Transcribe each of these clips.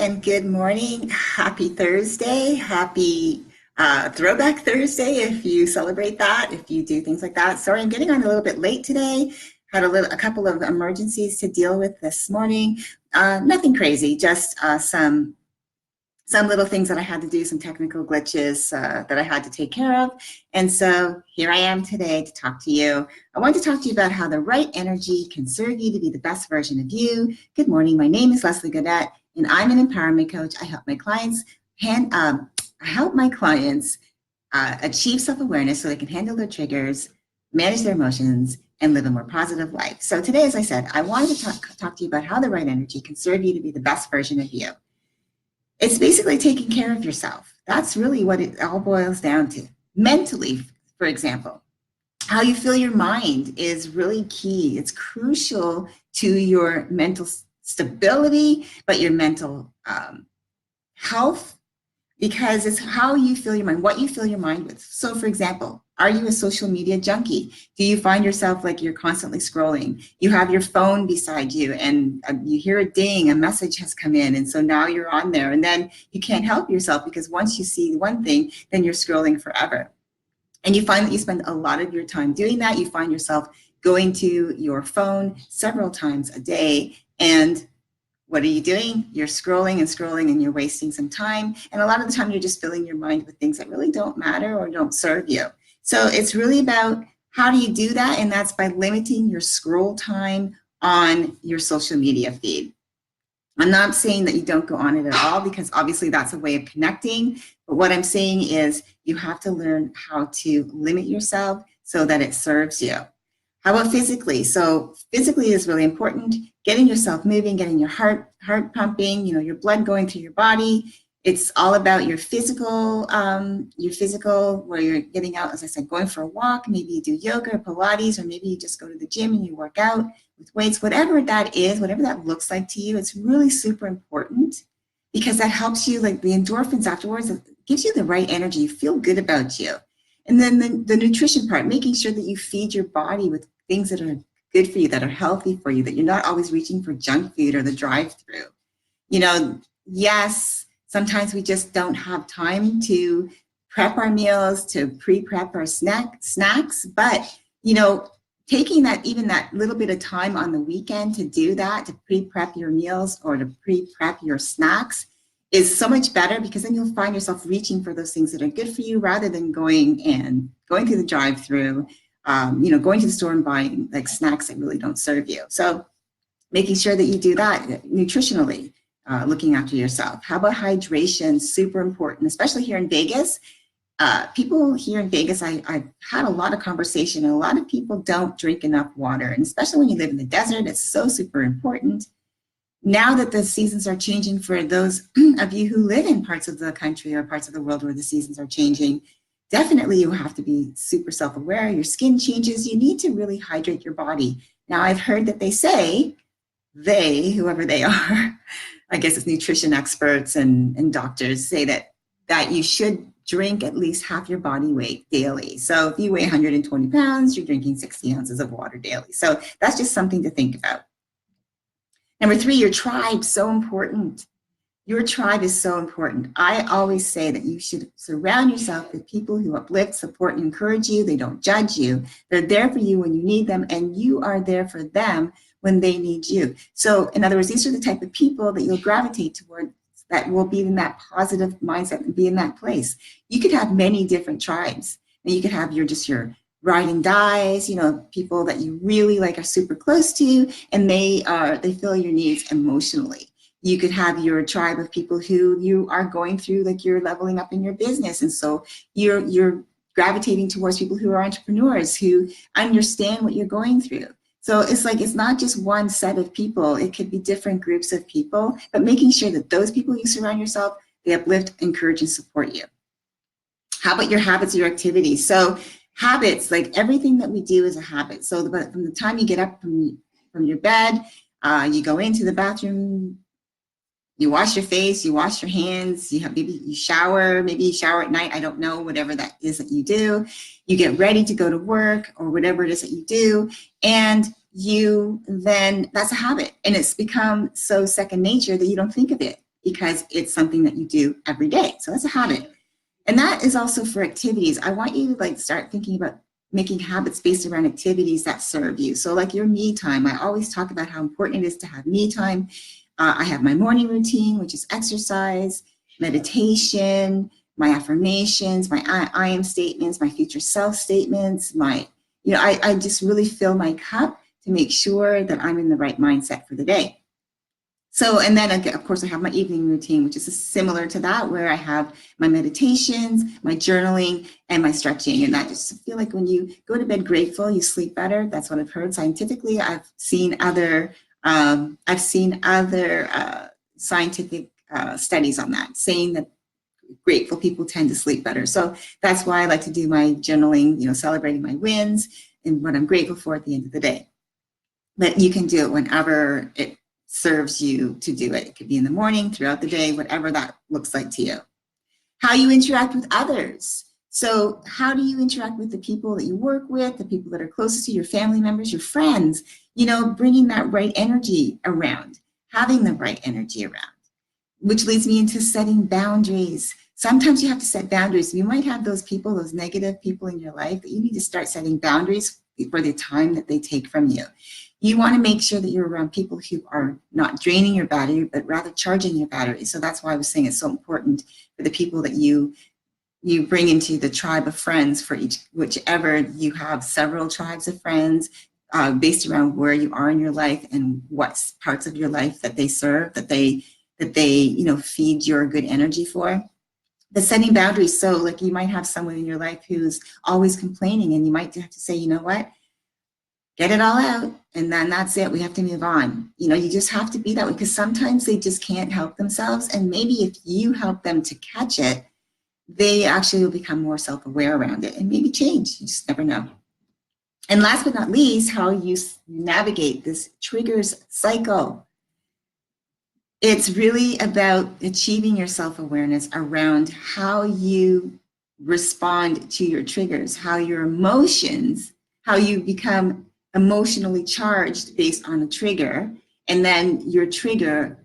and good morning. Happy Thursday. Happy Throwback Thursday if you celebrate that, if you do things like that. Sorry, I'm getting on a little bit late today. Had a couple of emergencies to deal with this morning. Nothing crazy, just some little things that I had to do, some technical glitches that I had to take care of. And so here I am today to talk to you. I want to talk to you about how the right energy can serve you to be the best version of you. Good morning. My name is Leslie Godet, and I'm an empowerment coach. I help my clients achieve self-awareness so they can handle their triggers, manage their emotions, and live a more positive life. So today, as I said, I wanted to talk to you about how the right energy can serve you to be the best version of you. It's basically taking care of yourself. That's really what it all boils down to. Mentally, for example, how you feel your mind is really key. It's crucial to your mental stability, but your mental health, because it's how you feel your mind, what you fill your mind with. So for example, are you a social media junkie? Do you find yourself like you're constantly scrolling? You have your phone beside you and you hear a ding, a message has come in, and so now you're on there, and then you can't help yourself because once you see one thing, then you're scrolling forever. And you find that you spend a lot of your time doing that. You find yourself going to your phone several times a day, and what are you doing? You're scrolling and scrolling, and you're wasting some time. And a lot of the time you're just filling your mind with things that really don't matter or don't serve you. So it's really about how do you do that? And that's by limiting your scroll time on your social media feed. I'm not saying that you don't go on it at all, because obviously that's a way of connecting. But what I'm saying is you have to learn how to limit yourself so that it serves you. How about physically? So physically is really important. Getting yourself moving, getting your heart pumping, your blood going through your body. It's all about your physical, where you're getting out, as I said, going for a walk. Maybe you do yoga or Pilates, or maybe you just go to the gym and you work out with weights. Whatever that is, whatever that looks like to you, it's really super important, because that helps you, like the endorphins afterwards, it gives you the right energy. You feel good about you. And then the nutrition part, making sure that you feed your body with things that are good for you, that are healthy for you, that you're not always reaching for junk food or the drive-through. Yes, sometimes we just don't have time to prep our meals, to pre-prep our snacks, but taking that little bit of time on the weekend to do that, to pre-prep your meals or to pre-prep your snacks, is so much better, because then you'll find yourself reaching for those things that are good for you, rather than going through the drive-through, going to the store and buying like snacks that really don't serve you. So making sure that you do that nutritionally, looking after yourself. How about hydration? Super important, especially here in Vegas. People here in Vegas, I've had a lot of conversation, and a lot of people don't drink enough water. And especially when you live in the desert, it's so super important. Now that the seasons are changing, for those of you who live in parts of the country or parts of the world where the seasons are changing, definitely you have to be super self-aware. Your skin changes. You need to really hydrate your body. Now, I've heard that they say, whoever they are, I guess it's nutrition experts and doctors, say that you should drink at least half your body weight daily. So if you weigh 120 pounds, you're drinking 60 ounces of water daily. So that's just something to think about. Number 3, your tribe, so important. Your tribe is so important. I always say that you should surround yourself with people who uplift, support, and encourage you. They don't judge you. They're there for you when you need them, and you are there for them when they need you. So in other words, these are the type of people that you'll gravitate toward, that will be in that positive mindset and be in that place. You could have many different tribes. And you could have your ride and dies, people that you really like, are super close to you, and they fill your needs emotionally. You could have your tribe of people who you are going through, like you're leveling up in your business, and so you're gravitating towards people who are entrepreneurs, who understand what you're going through. So it's not just one set of people. It could be different groups of people, but making sure that those people you surround yourself, they uplift, encourage, and support you. How about your habits, your activities? So habits, like everything that we do is a habit. So from the time you get up from your bed, you go into the bathroom, you wash your face, you wash your hands, maybe you shower at night, I don't know, whatever that is that you do. You get ready to go to work or whatever it is that you do, and that's a habit. And it's become so second nature that you don't think of it. because it's something that you do every day. So that's a habit. And that is also for activities. I want you to like start thinking about making habits based around activities that serve you. So like your me time, I always talk about how important it is to have me time. I have my morning routine, which is exercise, meditation, my affirmations, my I am statements, my future self statements, I just really fill my cup to make sure that I'm in the right mindset for the day. So, and then of course I have my evening routine, which is similar to that, where I have my meditations, my journaling, and my stretching. And I just feel like when you go to bed grateful, you sleep better. That's what I've heard scientifically. I've seen other scientific studies on that, saying that grateful people tend to sleep better. So that's why I like to do my journaling, celebrating my wins and what I'm grateful for at the end of the day. But you can do it whenever it serves you to do it. It could be in the morning, throughout the day, whatever that looks like to you. How you interact with others. So how do you interact with the people that you work with, the people that are closest to your family members, your friends, bringing that right energy around, having the right energy around, which leads me into setting boundaries. Sometimes you have to set boundaries. You might have those people, those negative people in your life, that you need to start setting boundaries for the time that they take from you. You want to make sure that you're around people who are not draining your battery, but rather charging your battery. So that's why I was saying it's so important for the people that you bring into the tribe of friends for whichever you have several tribes of friends based around where you are in your life and what parts of your life that they serve, that they feed your good energy for. The setting boundaries. So like you might have someone in your life who's always complaining, and you might have to say, you know what? Get it all out, and then that's it. We have to move on. You just have to be that way, because sometimes they just can't help themselves. And maybe if you help them to catch it, they actually will become more self-aware around it and maybe change. You just never know. And last but not least, how you navigate this triggers cycle. It's really about achieving your self-awareness around how you respond to your triggers, how your emotions, how you become emotionally charged based on a trigger, and then your trigger,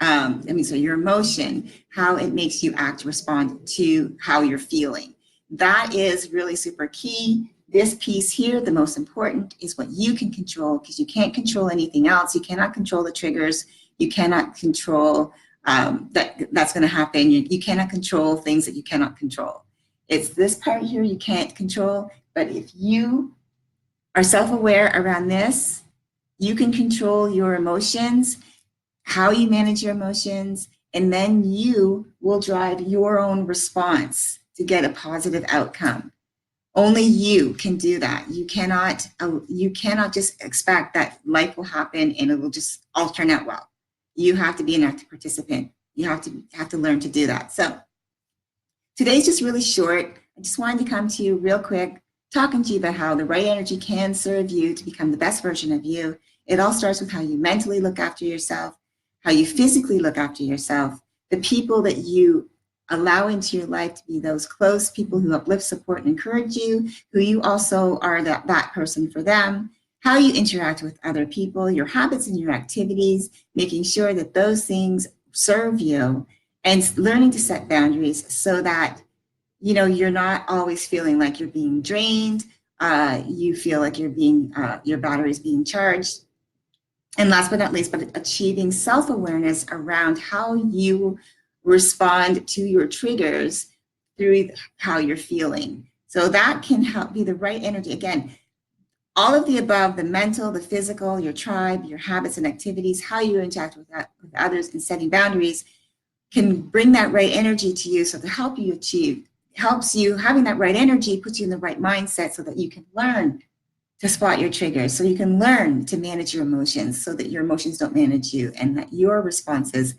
your emotion, how it makes you act, respond to how you're feeling. That is really super key. This piece here, the most important, is what you can control, because you can't control anything else. You cannot control the triggers. You cannot control that's going to happen. You cannot control things that you cannot control. It's this part here you can't control, but if you are self-aware around this, you can control your emotions, how you manage your emotions, and then you will drive your own response to get a positive outcome. Only you can do that. You cannot just expect that life will happen and it will just all turn out well. You have to be an active participant. You have to learn to do that. So today's just really short. I just wanted to come to you real quick, talking to you about how the right energy can serve you to become the best version of you. It all starts with how you mentally look after yourself, how you physically look after yourself, the people that you allow into your life to be those close people who uplift, support, and encourage you, who you also are that person for them, how you interact with other people, your habits and your activities, making sure that those things serve you, and learning to set boundaries so that you're not always feeling like you're being drained. You feel like your battery is being charged. And last but not least, but achieving self-awareness around how you respond to your triggers through how you're feeling. So that can help be the right energy. Again, all of the above, the mental, the physical, your tribe, your habits and activities, how you interact with others and setting boundaries can bring that right energy to you, so to help you achieve. Helps you, having that right energy puts you in the right mindset so that you can learn to spot your triggers, so you can learn to manage your emotions, so that your emotions don't manage you, and that your responses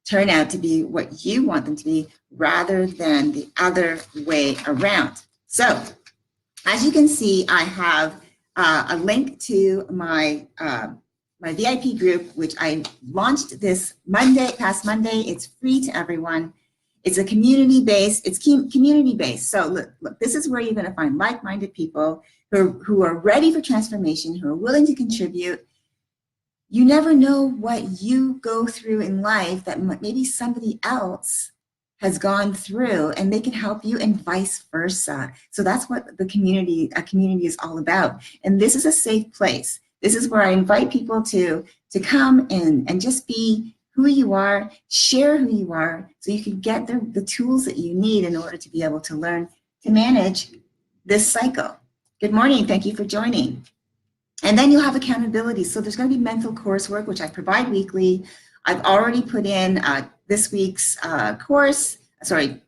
turn out to be what you want them to be rather than the other way around. So as you can see, I have a link to my my VIP group, which I launched this past Monday. It's free to everyone. It's a community-based, community-based. So look, this is where you're going to find like-minded people who are ready for transformation, who are willing to contribute, you never know what you go through in life that maybe somebody else has gone through, and they can help you, and vice versa. So that's what a community is all about. And this is a safe place. This is where I invite people to come and just be who you are, share who you are, so you can get the tools that you need in order to be able to learn to manage this cycle. Good morning. Thank you for joining. And then you'll have accountability. So there's going to be mental coursework, which I provide weekly. I've already put in this week's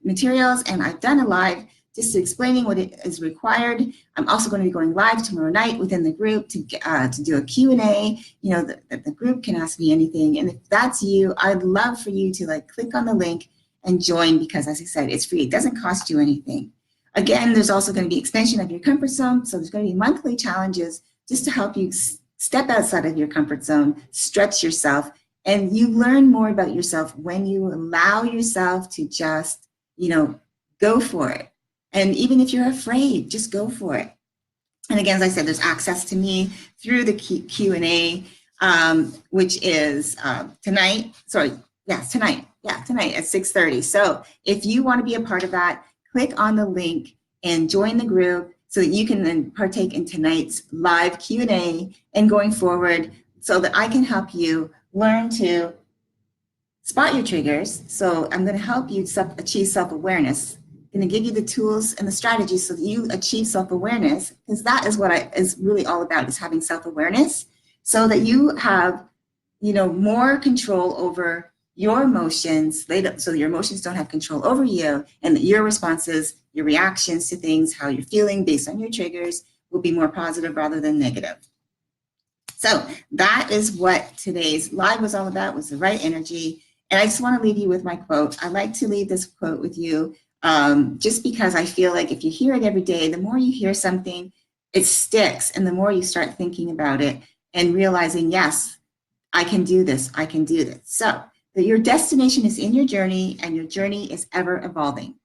materials, and I've done a live just explaining what it is required. I'm also going to be going live tomorrow night within the group to do a Q&A. You know, the group can ask me anything. And if that's you, I'd love for you to click on the link and join, because as I said, it's free. It doesn't cost you anything. Again, there's also going to be expansion of your comfort zone. So there's going to be monthly challenges just to help you step outside of your comfort zone, stretch yourself, and you learn more about yourself when you allow yourself to just, go for it. And even if you're afraid, just go for it. And again, as I said, there's access to me through the Q&A, which is tonight. Tonight at 6:30. So if you want to be a part of that, click on the link and join the group, so that you can then partake in tonight's live Q&A and going forward, so that I can help you learn to spot your triggers. So I'm going to help you achieve self-awareness. I'm going to give you the tools and the strategies so that you achieve self-awareness, because that is what is really all about, is having self-awareness, so that you have, more control over your emotions, so your emotions don't have control over you, and that your responses, your reactions to things, how you're feeling based on your triggers, will be more positive rather than negative. So that is what today's live was all about, was the right energy. And I just want to leave you with my quote. I like to leave this quote with you just because I feel like if you hear it every day, the more you hear something, it sticks, and the more you start thinking about it and realizing, yes, I can do this, I can do this. So that your destination is in your journey, and your journey is ever evolving.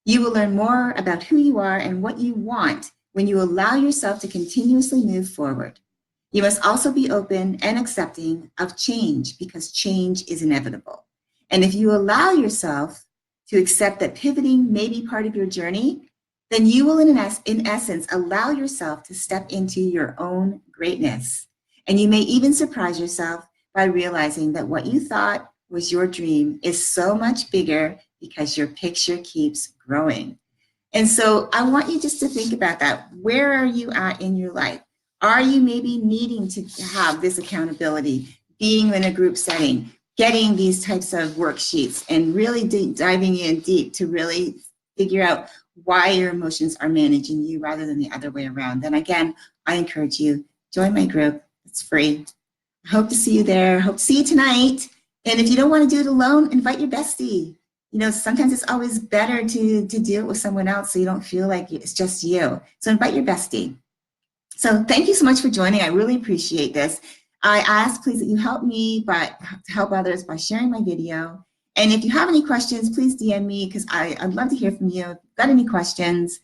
You will learn more about who you are and what you want when you allow yourself to continuously move forward. You must also be open and accepting of change, because change is inevitable. And if you allow yourself to accept that pivoting may be part of your journey, then you will, in essence, allow yourself to step into your own greatness. And you may even surprise yourself by realizing that what you thought was your dream is so much bigger, because your picture keeps growing. And so I want you just to think about that. Where are you at in your life? Are you maybe needing to have this accountability, being in a group setting, getting these types of worksheets, and really diving in deep to really figure out why your emotions are managing you rather than the other way around? Then again, I encourage you, join my group. It's free. I hope to see you there. Hope to see you tonight. And if you don't want to do it alone, invite your bestie. Sometimes it's always better to do it with someone else, so you don't feel like it's just you. So invite your bestie. So thank you so much for joining. I really appreciate this. I ask, please, that you help me, but help others by sharing my video. And if you have any questions, please DM me, because I'd love to hear from you. If you've got any questions.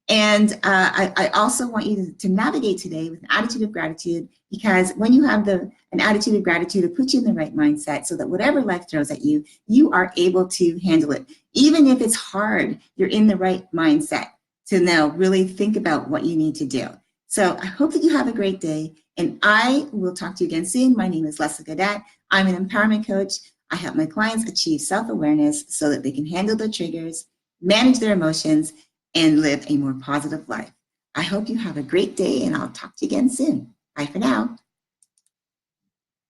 And I also want you to navigate today with an attitude of gratitude, because when you have an attitude of gratitude, it puts you in the right mindset, so that whatever life throws at you, you are able to handle it. Even if it's hard, you're in the right mindset to now really think about what you need to do. So I hope that you have a great day, and I will talk to you again soon. My name is Leslie Gaudette. I'm an empowerment coach. I help my clients achieve self-awareness so that they can handle their triggers, manage their emotions, and live a more positive life. I hope you have a great day, and I'll talk to you again soon. Bye for now.